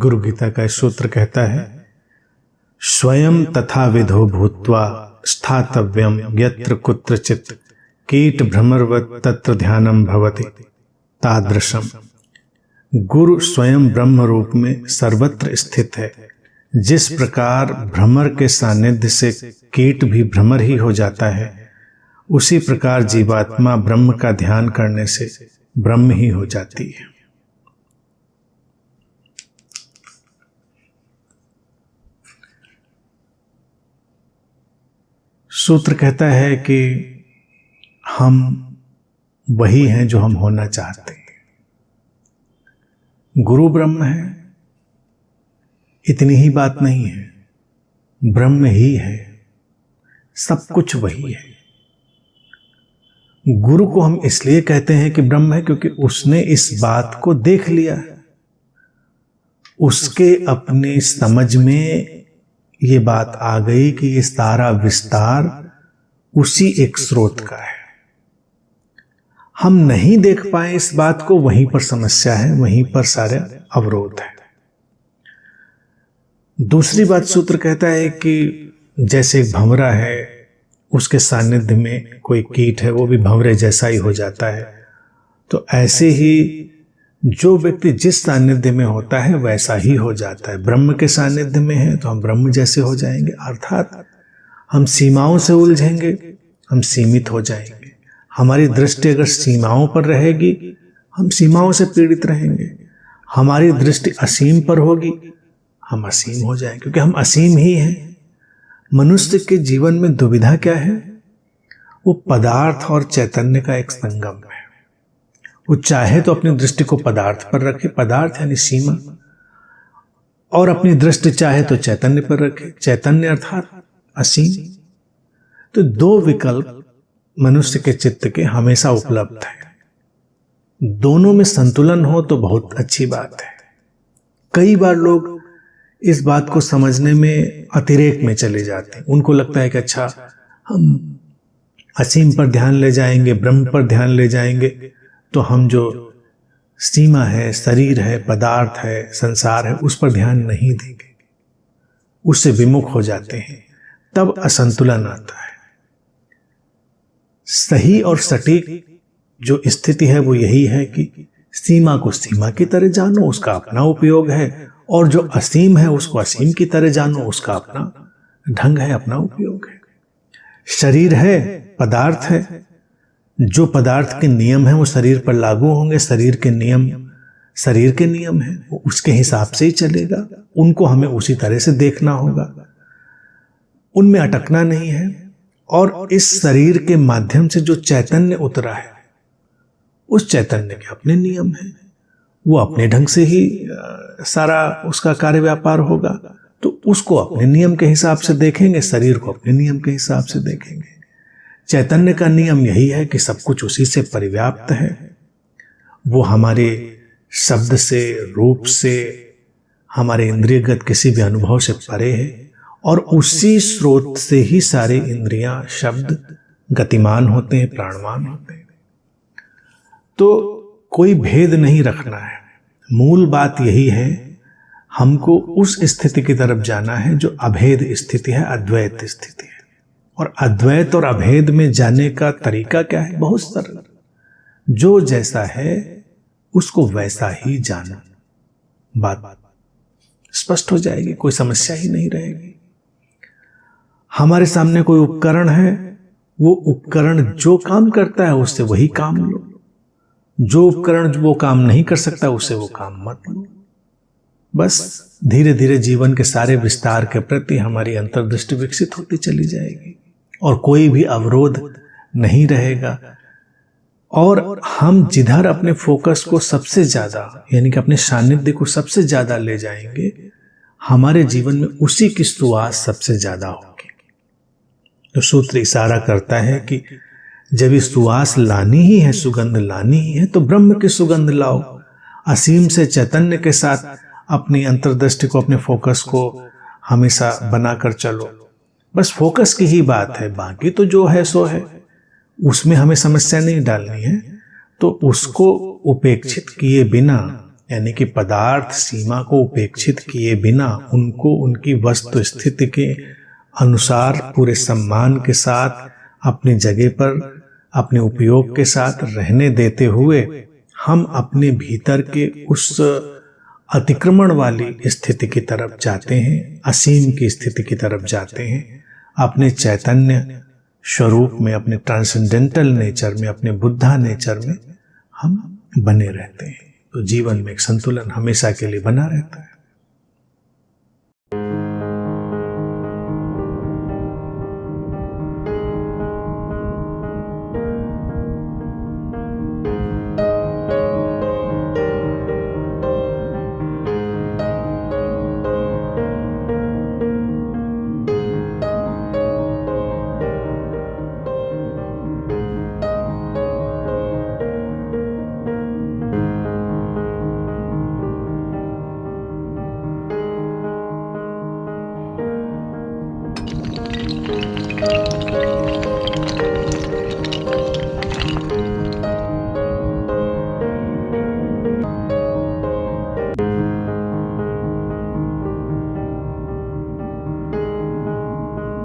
गुरु गीता का सूत्र कहता है, स्वयं तथा विधो भूत्वा स्थातव्यम यत्र कुत्रचित् कीट भ्रमरवत् तत्र ध्यानम भवति तादृशम। गुरु स्वयं ब्रह्म रूप में सर्वत्र स्थित है। जिस प्रकार भ्रमर के सानिध्य से कीट भी भ्रमर ही हो जाता है, उसी प्रकार जीवात्मा ब्रह्म का ध्यान करने से ब्रह्म ही हो जाती है। सूत्र कहता है कि हम वही हैं जो हम होना चाहते हैं। गुरु ब्रह्म है, इतनी ही बात नहीं है, ब्रह्म ही है, सब कुछ वही है। गुरु को हम इसलिए कहते हैं कि ब्रह्म है क्योंकि उसने इस बात को देख लिया है। उसके अपने समझ में ये बात आ गई कि ये सारा विस्तार उसी एक स्रोत का है। हम नहीं देख पाए इस बात को, वहीं पर समस्या है, वहीं पर सारे अवरोध है। दूसरी बात सूत्र कहता है कि जैसे एक भंवरा है, उसके सानिध्य में कोई कीट है, वो भी भंवरे जैसा ही हो जाता है। तो ऐसे ही जो व्यक्ति जिस सानिध्य में होता है वैसा ही हो जाता है। ब्रह्म के सानिध्य में है तो हम ब्रह्म जैसे हो जाएंगे, अर्थात हम सीमाओं से उलझेंगे, हम सीमित हो जाएंगे। हमारी दृष्टि अगर सीमाओं पर रहेगी, हम सीमाओं से पीड़ित रहेंगे। हमारी दृष्टि असीम पर होगी, हम असीम हो जाएंगे, क्योंकि हम असीम ही हैं। मनुष्य के जीवन में दुविधा क्या है? वो पदार्थ और चैतन्य का एक संगम है। वो चाहे तो अपनी दृष्टि को पदार्थ पर रखे, पदार्थ यानी सीमा, और अपनी दृष्टि चाहे तो चैतन्य पर रखे, चैतन्य अर्थात असीम। तो दो विकल्प मनुष्य के चित्त के हमेशा उपलब्ध है। दोनों में संतुलन हो तो बहुत अच्छी बात है। कई बार लोग इस बात को समझने में अतिरेक में चले जाते हैं। उनको लगता है कि अच्छा, हम असीम पर ध्यान ले जाएंगे, ब्रह्म पर ध्यान ले जाएंगे, तो हम जो सीमा है, शरीर है, पदार्थ है, संसार है, उस पर ध्यान नहीं देंगे, उससे विमुख हो जाते हैं। तब असंतुलन आता है। सही और सटीक जो स्थिति है वो यही है कि सीमा को सीमा की तरह जानो, उसका अपना उपयोग है, और जो असीम है उसको असीम की तरह जानो, उसका अपना ढंग है, अपना उपयोग है। शरीर है, पदार्थ है, जो पदार्थ के नियम है वो शरीर पर लागू होंगे। शरीर के नियम है, वो उसके हिसाब से ही चलेगा। उनको हमें उसी तरह से देखना होगा, उनमें अटकना नहीं है। और इस शरीर के माध्यम से जो चैतन्य उतरा है, उस चैतन्य के अपने नियम हैं, वो अपने ढंग से ही सारा उसका कार्य व्यापार होगा। तो उसको अपने नियम के हिसाब से देखेंगे, शरीर को अपने नियम के हिसाब से देखेंगे। चैतन्य का नियम यही है कि सब कुछ उसी से परिव्याप्त है। वो हमारे शब्द से, रूप से, हमारे इंद्रियगत किसी भी अनुभव से परे है, और उसी स्रोत से ही सारे इंद्रियां, शब्द गतिमान होते हैं, प्राणवान होते हैं। तो कोई भेद नहीं रखना है। मूल बात यही है, हमको उस स्थिति की तरफ जाना है जो अभेद स्थिति है, अद्वैत स्थिति है। और अद्वैत और अभेद में जाने का तरीका क्या है? बहुत सरल। जो जैसा है उसको वैसा ही जाना, बात स्पष्ट हो जाएगी, कोई समस्या ही नहीं रहेगी। हमारे सामने कोई उपकरण है, वो उपकरण जो काम करता है उससे वही काम लो। जो उपकरण वो काम नहीं कर सकता उससे वो काम मत लो। बस धीरे धीरे जीवन के सारे विस्तार के प्रति हमारी अंतर्दृष्टि विकसित होती चली जाएगी, और कोई भी अवरोध नहीं रहेगा। और हम जिधर अपने फोकस को सबसे ज्यादा, यानी कि अपने सानिध्य को सबसे ज्यादा ले जाएंगे, हमारे जीवन में उसी की सुवास सबसे ज्यादा होगी। तो सूत्र इशारा करता है कि जब ये सुवास लानी ही है, सुगंध लानी ही है, तो ब्रह्म की सुगंध लाओ। असीम से चैतन्य के साथ अपनी अंतर्दृष्टि को, अपने फोकस को हमेशा बनाकर चलो। बस फोकस की ही बात है, बाकी तो जो है सो है, उसमें हमें समस्या नहीं डालनी है। तो उसको उपेक्षित किए बिना, यानी कि पदार्थ सीमा को उपेक्षित किए बिना उनको उनकी वस्तु स्थिति के अनुसार पूरे सम्मान के साथ अपनी जगह पर अपने उपयोग के साथ रहने देते हुए हम अपने भीतर के उस अतिक्रमण वाली स्थिति की तरफ जाते हैं, असीम की स्थिति की तरफ जाते हैं। अपने चैतन्य स्वरूप में, अपने ट्रांसेंडेंटल नेचर में, अपने बुद्धा नेचर में हम बने रहते हैं। तो जीवन में एक संतुलन हमेशा के लिए बना रहता है।